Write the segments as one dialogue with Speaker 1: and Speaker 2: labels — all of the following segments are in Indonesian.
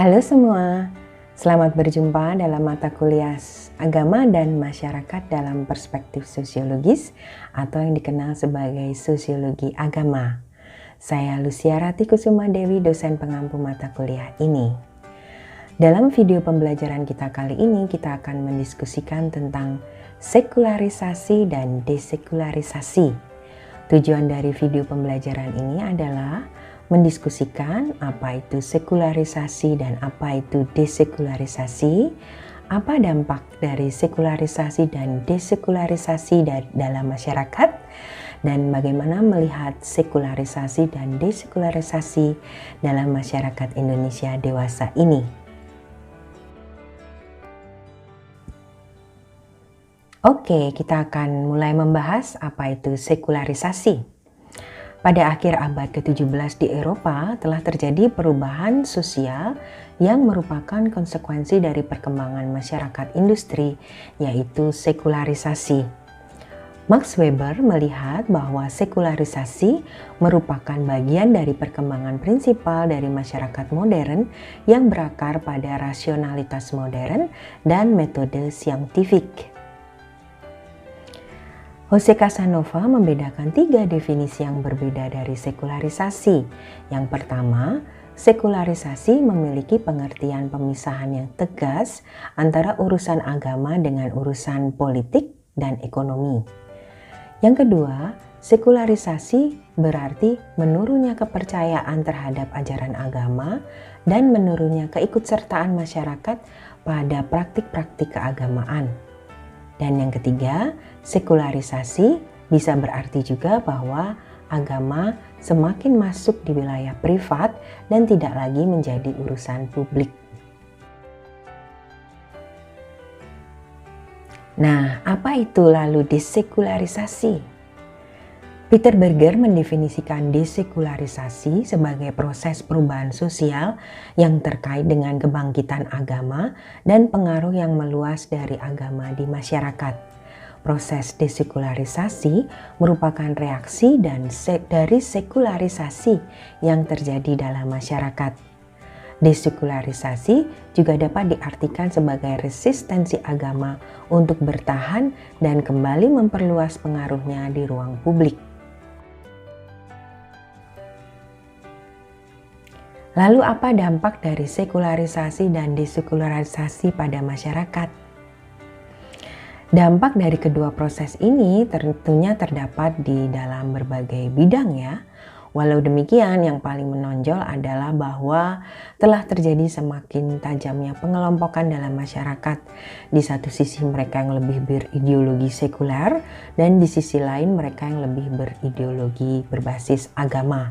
Speaker 1: Halo semua, selamat berjumpa dalam mata kuliah Agama dan Masyarakat dalam Perspektif Sosiologis atau yang dikenal sebagai Sosiologi Agama. Saya Lucia Rati Kusuma Dewi, dosen pengampu mata kuliah ini. Dalam video pembelajaran kita kali ini, kita akan mendiskusikan tentang sekularisasi dan desekularisasi. Tujuan dari video pembelajaran ini adalah mendiskusikan apa itu sekularisasi dan apa itu desekularisasi, apa dampak dari sekularisasi dan desekularisasi dalam masyarakat, dan bagaimana melihat sekularisasi dan desekularisasi dalam masyarakat Indonesia dewasa ini. Oke, kita akan mulai membahas apa itu sekularisasi. Pada akhir abad ke-17 di Eropa telah terjadi perubahan sosial yang merupakan konsekuensi dari perkembangan masyarakat industri, yaitu sekularisasi. Max Weber melihat bahwa sekularisasi merupakan bagian dari perkembangan prinsipal dari masyarakat modern yang berakar pada rasionalitas modern dan metode saintifik. Jose Casanova membedakan 3 definisi yang berbeda dari sekularisasi. Yang pertama, sekularisasi memiliki pengertian pemisahan yang tegas antara urusan agama dengan urusan politik dan ekonomi. Yang kedua, sekularisasi berarti menurunnya kepercayaan terhadap ajaran agama dan menurunnya keikutsertaan masyarakat pada praktik-praktik keagamaan. Dan yang ketiga, sekularisasi bisa berarti juga bahwa agama semakin masuk di wilayah privat dan tidak lagi menjadi urusan publik. Nah, apa itu lalu desekularisasi? Peter Berger mendefinisikan desekularisasi sebagai proses perubahan sosial yang terkait dengan kebangkitan agama dan pengaruh yang meluas dari agama di masyarakat. Proses desekularisasi merupakan reaksi dari sekularisasi yang terjadi dalam masyarakat. Desekularisasi juga dapat diartikan sebagai resistensi agama untuk bertahan dan kembali memperluas pengaruhnya di ruang publik. Lalu apa dampak dari sekularisasi dan desekularisasi pada masyarakat? Dampak dari kedua proses ini tentunya terdapat di dalam berbagai bidang ya. Walau demikian, yang paling menonjol adalah bahwa telah terjadi semakin tajamnya pengelompokan dalam masyarakat. Di satu sisi mereka yang lebih berideologi sekuler dan di sisi lain mereka yang lebih berideologi berbasis agama.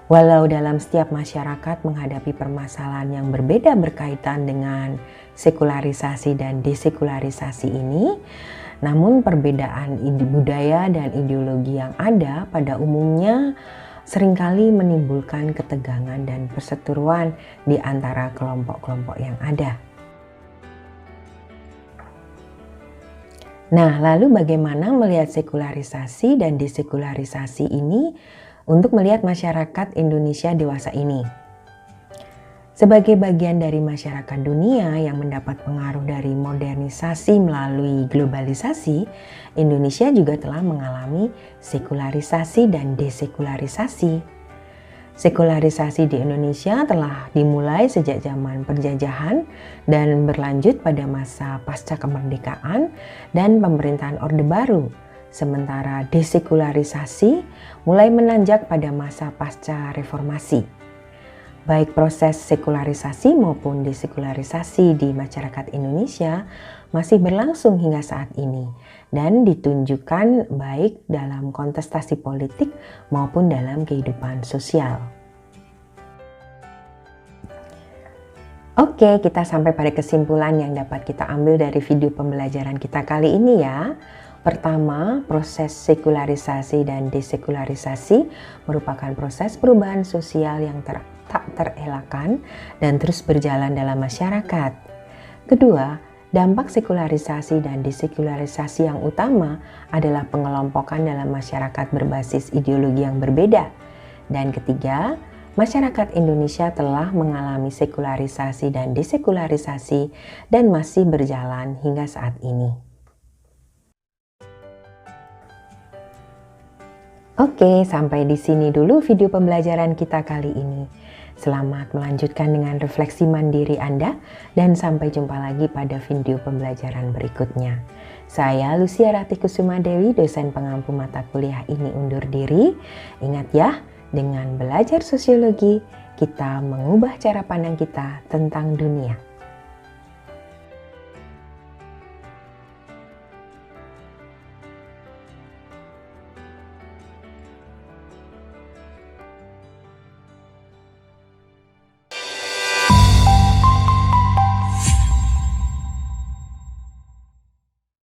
Speaker 1: Walau dalam setiap masyarakat menghadapi permasalahan yang berbeda berkaitan dengan sekularisasi dan desekularisasi ini, namun perbedaan budaya dan ideologi yang ada pada umumnya seringkali menimbulkan ketegangan dan perseteruan di antara kelompok-kelompok yang ada. Nah, lalu bagaimana melihat sekularisasi dan desekularisasi ini untuk melihat masyarakat Indonesia dewasa ini? Sebagai bagian dari masyarakat dunia yang mendapat pengaruh dari modernisasi melalui globalisasi, Indonesia juga telah mengalami sekularisasi dan desekularisasi. Sekularisasi di Indonesia telah dimulai sejak zaman penjajahan dan berlanjut pada masa pasca kemerdekaan dan pemerintahan Orde Baru. Sementara desekularisasi mulai menanjak pada masa pasca reformasi. Baik proses sekularisasi maupun desekularisasi di masyarakat Indonesia masih berlangsung hingga saat ini dan ditunjukkan baik dalam kontestasi politik maupun dalam kehidupan sosial. Oke, kita sampai pada kesimpulan yang dapat kita ambil dari video pembelajaran kita kali ini ya. Pertama, proses sekularisasi dan desekularisasi merupakan proses perubahan sosial yang tak terelakkan dan terus berjalan dalam masyarakat. Kedua, dampak sekularisasi dan desekularisasi yang utama adalah pengelompokan dalam masyarakat berbasis ideologi yang berbeda. Dan ketiga, masyarakat Indonesia telah mengalami sekularisasi dan desekularisasi dan masih berjalan hingga saat ini. Oke, sampai di sini dulu video pembelajaran kita kali ini. Selamat melanjutkan dengan refleksi mandiri Anda dan sampai jumpa lagi pada video pembelajaran berikutnya. Saya Lucia Ratih-Kusuma Dewi, dosen pengampu mata kuliah ini undur diri. Ingat ya, dengan belajar sosiologi, kita mengubah cara pandang kita tentang dunia.